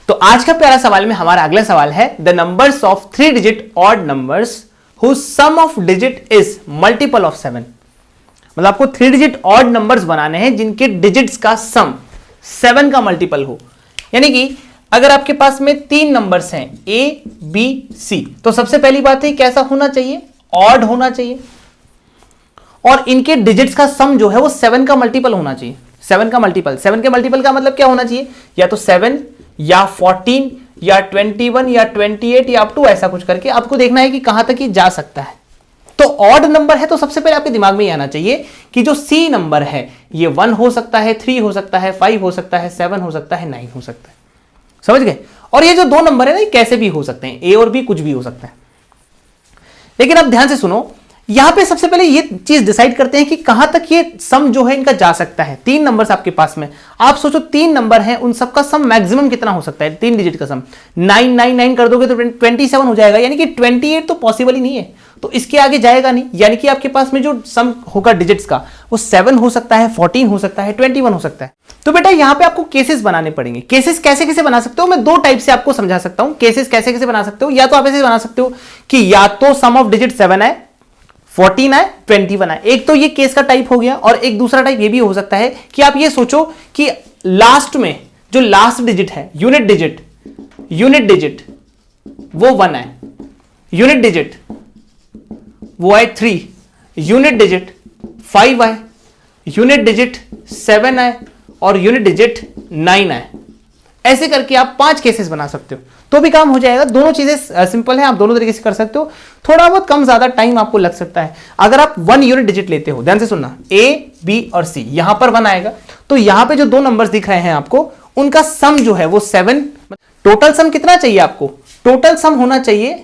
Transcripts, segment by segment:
तो आज का प्यारा सवाल में हमारा अगला सवाल है the numbers of 3 digit odd numbers whose sum of digit is multiple of 7। मतलब आपको 3 डिजिट ऑड नंबर्स बनाने हैं जिनके डिजिट्स का सम 7 का मल्टीपल हो। यानी कि अगर आपके पास में 3 नंबर्स हैं A, B, C, तो सबसे पहली बात है कैसा होना चाहिए, ऑड होना चाहिए, और इनके डिजिट्स का सम जो है वो 7 का मल्टीपल होना चाहिए। 7 का मल्टीपल, 7 के मल्टीपल का मतलब क्या होना चाहिए, या तो 7 या 14 या 21 या 28 या अप टू ऐसा कुछ करके आपको देखना है कि कहां तक ये जा सकता है। तो ऑड नंबर है तो सबसे पहले आपके दिमाग में ये आना चाहिए कि जो C नंबर है ये 1 हो सकता है, 3 हो सकता है, 5 हो सकता है, 7 हो सकता है, 9 हो सकता है। समझ गए? और ये जो 2 नंबर है ना ये कैसे भी हो सकते हैं, A और B कुछ भी हो सकता है। लेकिन अब ध्यान से सुनो, यहां पे सबसे पहले ये चीज डिसाइड करते हैं कि कहां तक ये सम जो है इनका जा सकता है। 3 नंबर्स आपके पास में, आप सोचो 3 नंबर हैं, उन सबका सम मैक्सिमम कितना हो सकता है, 3 डिजिट का सम 9 कर दोगे तो 27 हो जाएगा, यानी कि 28 तो पॉसिबल ही नहीं है, तो इसके आगे जाएगा नहीं। यानी कि आपके पास में जो सम होगा डिजिट्स का वो 7 हो सकता है, 14 हो सकता है, 21 हो सकता है। तो बेटा यहां पे आपको केसेस बनाने पड़ेंगे। केसेस कैसे कैसे बना सकते हो, मैं 2 टाइप से आपको समझा सकता हूं। केसेस कैसे कैसे बना सकते हो, या तो आप ऐसे बना सकते हो कि या तो सम ऑफ डिजिट 7 है, 14 है, 21 है। एक तो ये केस का टाइप हो गया, और एक दूसरा टाइप ये भी हो सकता है कि आप ये सोचो कि लास्ट में जो लास्ट डिजिट है, यूनिट डिजिट वो 1 है, यूनिट डिजिट वो है 3, यूनिट डिजिट 5 है, यूनिट डिजिट 7 है, और यूनिट डिजिट 9 है। ऐसे करके आप 5 केसेस बना सकते हो तो भी काम हो जाएगा। दोनों चीजें सिंपल है, आप दोनों तरीके से कर सकते हो। थोड़ा बहुत कम ज्यादा टाइम आपको लग सकता है। अगर आप 1 यूनिट डिजिट लेते हो, ध्यान से सुनना, A, B और C, यहां पर 1 आएगा, तो यहां पे जो 2 नंबर्स दिख रहे हैं आपको, उनका सम जो है वो 7। टोटल सम कितना चाहिए आपको, टोटल सम होना चाहिए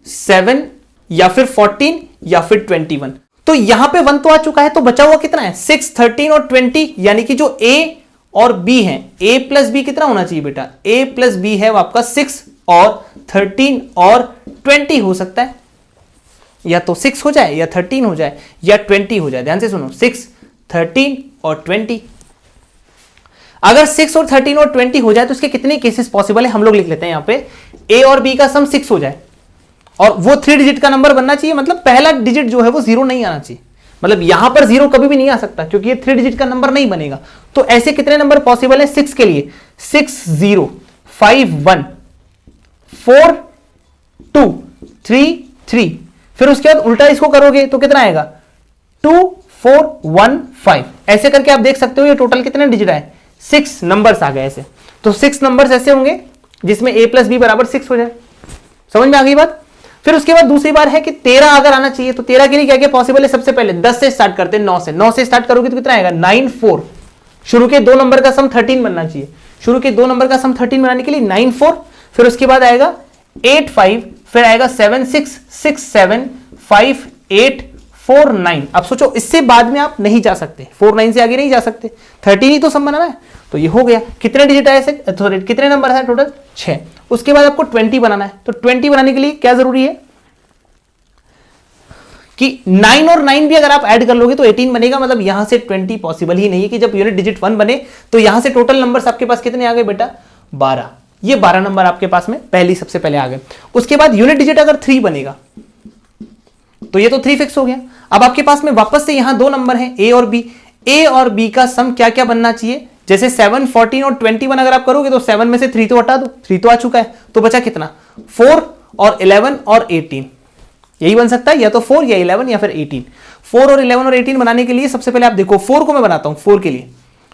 7 या फिर 14 या फिर 21। तो यहां पे 1 तो आ चुका है, तो बचा हुआ कितना है 6, 13 और 20, यानी कि जो A और B है, A प्लस B कितना होना चाहिए बेटा, A प्लस B है वो आपका 6 और 13 और 20 हो सकता है। या तो 6 हो जाए, या 13 हो जाए, या 20 हो जाए। ध्यान से सुनो, 6, 13 और 20। अगर 6 और 13 और 20 हो जाए तो इसके कितने केसेस पॉसिबल है, हम लोग लिख लेते हैं यहां पे। A और B का सम 6 हो जाए और वो 3 डिजिट का नंबर बनना चाहिए, मतलब पहला डिजिट जो है वो 0 नहीं आना चाहिए। मतलब यहां पर 0 कभी भी नहीं आ सकता क्योंकि ये 3 डिजिट का नंबर नहीं बनेगा। तो ऐसे कितने नंबर पॉसिबल है 6 के लिए, 6, 0, 5, 1, 4, 2, 3, 3। फिर उसके बाद उल्टा इसको करोगे तो कितना आएगा 2, 4, 1, 5। ऐसे करके आप देख सकते हो ये टोटल कितने डिजिट आए, 6 नंबर्स आ गए ऐसे। तो 6 नंबर्स ऐसे होंगे जिसमें A प्लस B बराबर 6 हो जाए। समझ में आ गई बात? फिर उसके बाद दूसरी बार है कि 13 अगर आना चाहिए, तो 13 के लिए क्या क्या पॉसिबल है, सबसे पहले 10 से स्टार्ट करते हैं, 9 से स्टार्ट करोगे तो कितना आएगा 9, 4। शुरू के 2 नंबर का सम 13 बनना चाहिए, शुरू के 2 नंबर का सम 13 बनाने के लिए 9, 4। फिर उसके बाद आएगा 8, 5, फिर आएगा 7, 6, 6, 7, 5, 8, 4, 9। अब सोचो इससे बाद में आप नहीं जा सकते, 4, 9 से आगे नहीं जा सकते, 13 ही तो सम बनाना है। तो ये हो गया, कितने डिजिट आए, सॉरी कितने नंबर है टोटल 6। उसके बाद आपको 20 बनाना है, तो 20 बनाने के लिए क्या जरूरी है कि 9 और 9 भी अगर आप ऐड कर लोगे तो 18 बनेगा। मतलब यहां से 20 पॉसिबल ही नहीं है कि जब यूनिट डिजिट 1 बने तो यहां से टोटल नंबर्स आपके पास कितने आ गए बेटा 12। ये 12 नंबर आपके पास में पहली सबसे पहले आ गए। उसके बाद यूनिट डिजिट अगर 3 बनेगा तो ये तो 3 फिक्स हो गया। अब आपके पास में वापस से यहां 2 नंबर हैं A और B। A और B का सम क्या क्या बनना चाहिए, जैसे 7, 14 और 21 अगर आप करोगे तो 7 में से 3 तो हटा दो, 3 तो आ चुका है, तो बचा कितना 4 और 11 और 18। यही बन सकता है, या तो 4 या 11 या फिर 18। 4 और 11 और 18 बनाने के लिए सबसे पहले आप देखो 4 को मैं बनाता हूं 4 के लिए,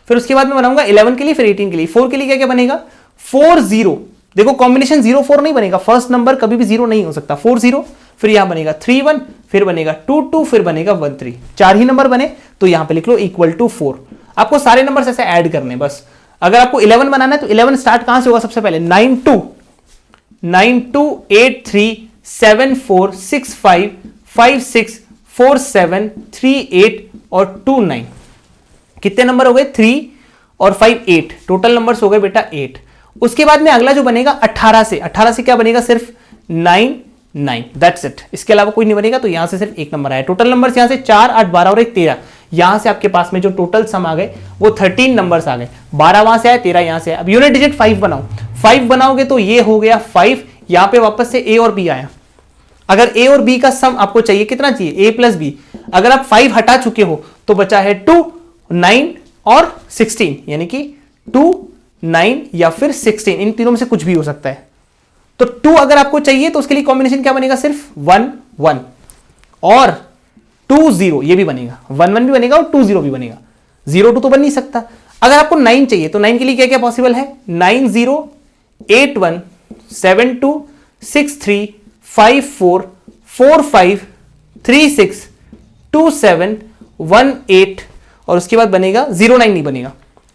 फिर उसके बाद मैं बनाऊंगा 11 के लिए, फिर 18 के लिए। 4 के लिए क्या क्या बनेगा 4, 0। देखो कॉम्बिनेशन 0, 4 नहीं बनेगा, फर्स्ट नंबर कभी भी 0 नहीं हो सकता। 4, 0, फिर यहां बनेगा 3, 1, फिर बनेगा 2, 2, फिर बनेगा 1, 3। 4 ही नंबर बने तो यहां पे लिख लो इक्वल टू 4। आपको सारे नंबर ऐसे ऐड करने बस। अगर आपको 11 बनाना है तो 11 स्टार्ट कहां से होगा, सबसे पहले 9, 2, 8, 3, 7, 4, 6, 5, 5, 6, 4, 7, 3, 8 और 2, 9। कितने नंबर हो गए 3 और 5, 8। टोटल नंबर्स हो गए बेटा 8। उसके बाद में अगला जो बनेगा 18 से क्या बनेगा, सिर्फ 9, 9, दैट्स इट। इसके अलावा कोई नहीं बनेगा, तो यहां से सिर्फ एक नंबर आया। टोटल नंबर्स यहां से 4, 8, 12 और 1, 13। यहां से आपके पास में जो टोटल सम आ गए वो 13 नंबर्स आ गए, 12 वहां से आए, 13 यहां से। अब यूनिट डिजिट 5 बनाओ, 5 बनाओगे तो ये हो गया 5, यहां पे वापस से ए और बी आया। अगर ए और बी का सम आपको चाहिए, कितना चाहिए, ए प्लस बी। अगर आप 5 हटा चुके हो तो बचा है 2, 9 और 16, यानी कि 2, 9 या फिर 16, इन तीनों में से कुछ भी हो सकता है। तो 2 अगर आपको चाहिए तो उसके लिए कॉम्बिनेशन क्या बनेगा, सिर्फ 1, 1 और 2, 0, ये भी बनेगा, 1, 1 भी बनेगा और 2, 0 भी बनेगा, 0, 2 तो बन नहीं सकता। अगर आपको 9 चाहिए तो 9 के लिए क्या क्या पॉसिबल है, 9, 0, 8, 1, 7, 2, 6, 3, 5, 4, 4, 5, 3, 6, 2, 7, 1, 8 और उसके बाद बनेगा 0, 9 नहीं बनेगा,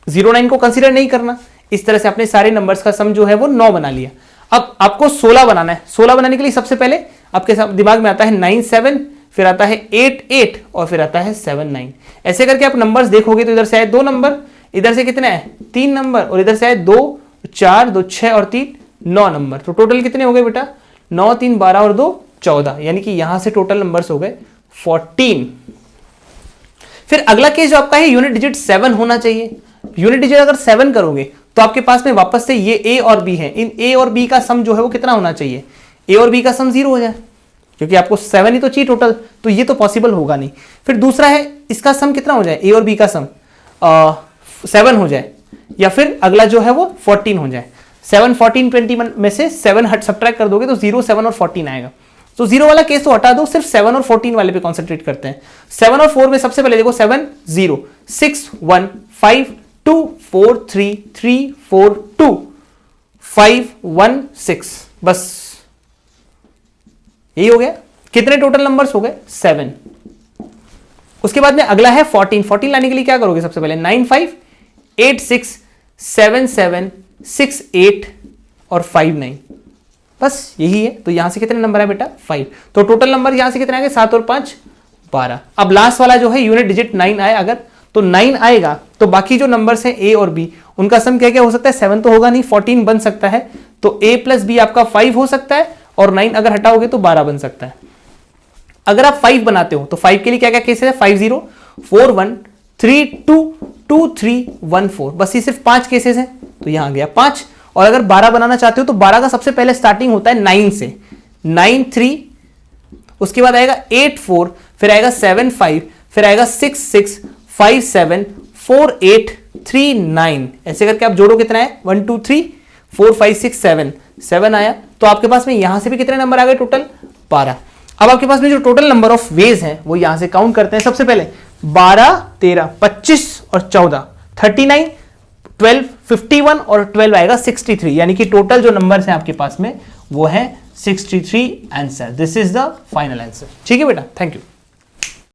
0, 9 को कंसीडर नहीं करना। इस तरह से आपने सारे नंबर्स का सम जो है वो 9 बना लिया। अब आपको 16 बनाना है। 16 बनाने के लिए सबसे पहले आपके दिमाग में आता है 9, 7, फिर आता है 8, 8 और फिर आता है 7, 9। ऐसे करके आप नंबर्स देखोगे तो इधर से आए 2 नंबर, इधर से कितने आए 3 नंबर और इधर से आए 2, 4, 2, 6 और 3, 9 नंबर। तो टोटल कितने हो गए बेटा, 9, 3, 12 और 2, 14, यानी कि यहां से टोटल नंबर्स हो गए 14। फिर अगला केस जो आपका है, यूनिट डिजिट 7 होना चाहिए। यूनिट डिजिट अगर 7 करोगे तो आपके पास में वापस से ये ए और बी है, इन ए और बी का सम जो है वो कितना होना चाहिए, ए और बी का सम 0 हो जाए, क्योंकि आपको 7 ही तो चाहिए टोटल, तो ये तो पॉसिबल होगा नहीं। फिर दूसरा है इसका सम कितना हो जाए, ए और बी का सम 7 हो जाए, या फिर अगला जो है वो 14 हो जाए। 7, 14, 21 में से 7 सब्ट्रैक्ट कर दोगे तो 0, 7 और 14 आएगा। तो 0 वाला केस तो हटा दो, सिर्फ 7 और 14 वाले पे कॉन्सेंट्रेट करते हैं। 7 और 4 में सबसे पहले देखो 7, 0, 6, 1, 5, 2, 4, 3, 3, 4, 2, 5, 1, 6, बस यही हो गया। कितने टोटल नंबर्स हो गए, 7। उसके बाद में अगला है 14। 14 लाने के लिए क्या करोगे, सबसे पहले 9, 5, 8, 6, 7, 7, 6, 8 और 5, 9, बस यही है। तो यहां से कितने नंबर है बेटा, 5। तो टोटल नंबर यहां से कितने आ गए, 7 और 5, 12। अब लास्ट वाला जो है यूनिट डिजिट 9 आए अगर, तो 9 आएगा तो बाकी जो नंबर्स हैं ए और बी, उनका सम क्या क्या हो सकता है, 7 तो होगा नहीं, 14 बन सकता है। तो ए प्लस बी आपका 5 हो सकता है और 9 अगर हटाओगे तो 12 बन सकता है। अगर आप 5 बनाते हो तो 5 के लिए क्या क्या केस है, 5, 0, 4, 1, 3, 2, 2, 3, 1, 4, बस ये सिर्फ 5 केसेस हैं, तो यहां गया 5। और अगर 12 बनाना चाहते हो तो 12 का सबसे पहले स्टार्टिंग होता है 9 से, 9, 3, उसके बाद आएगा 8, 4, फिर आएगा 7, 5, फिर आएगा 6, 6, 5, 7, 4, 8, 3, 9। ऐसे करके आप जोड़ो कितना है, 1, 2, 3, 4, 5, 6, 7, 7 आया। तो आपके पास में यहां से भी कितने नंबर आ गए, टोटल 12। अब आपके पास में जो टोटल नंबर ऑफ वेज हैं वो यहां से काउंट करते हैं। सबसे पहले 12, 13, 25 और 14, 39, 12, 51 और 12 आएगा 63, यानी कि टोटल जो नंबर्स हैं आपके पास में वो है 63 answer. This is the final answer. ठीक है बेटा, थैंक यू।